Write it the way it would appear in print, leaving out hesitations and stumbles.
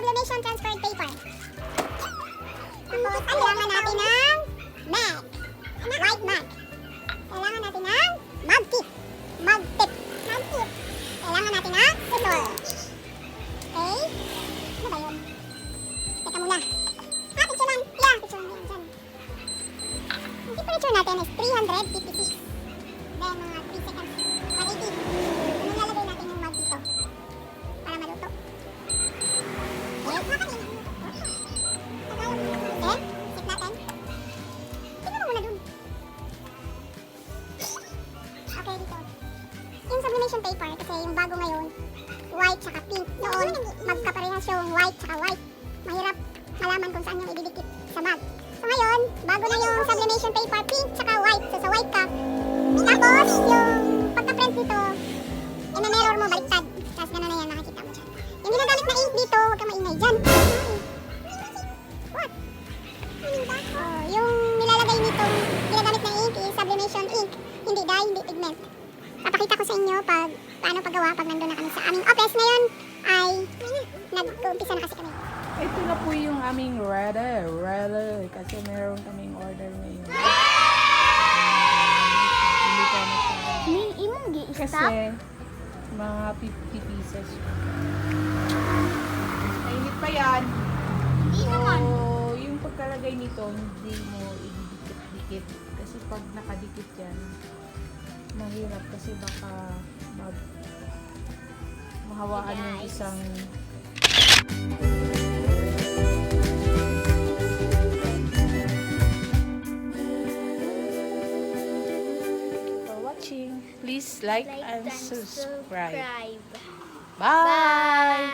sublimation transferred paper. Tapos, kailangan natin ng mag. White mag. Kailangan natin ng mug tip. Mug tip. Mug tip. Kailangan natin ng putol. Okay? Ano ba yun? Teka muna. Picturean. Yeah, picturean mo yun dyan. Ang temperature natin is 356. Then, mga 3 seconds. 180. Ano lalagay natin yung mug dito? Para maluto. Okay? Then, set natin. Tignan mo muna dun. Okay, dito. Yung sublimation paper, kasi yung bago ngayon, white tsaka pink. Noon, magkaparehas yung white tsaka white. Mahirap malaman kung saan yung ididikit sa mug. So ngayon, bago na yung sublimation paper, pink tsaka white. So sa white ka. Tapos, yung pagka-print nito, ina-mirror mo baliktad. Tapos gano'n na yan, nakikita mo dyan. Yung ginagamit na ink dito, huwag ka maingay dyan. What? Yung nilalagay nitong ginagamit na ink is sublimation ink. Hindi dye, hindi pigment. Papakita ko sa inyo pag paano paggawa pag nandun na kami sa aming office. Ngayon ay nag-uumpisa na kasi kami. Ito na po yung aming ready. Kasi meron kaming order ngayon. Hindi ka na siya. May imong gi-stop? Kasi mga 50 pieces. Mainit pa yan. Hindi naman. So, yung pagkalagay nito, hindi mo ididikit-dikit. Kasi pag nakadikit yan, mahirap kasi baka mahawaan yung isang for watching. Please like and subscribe. Bye!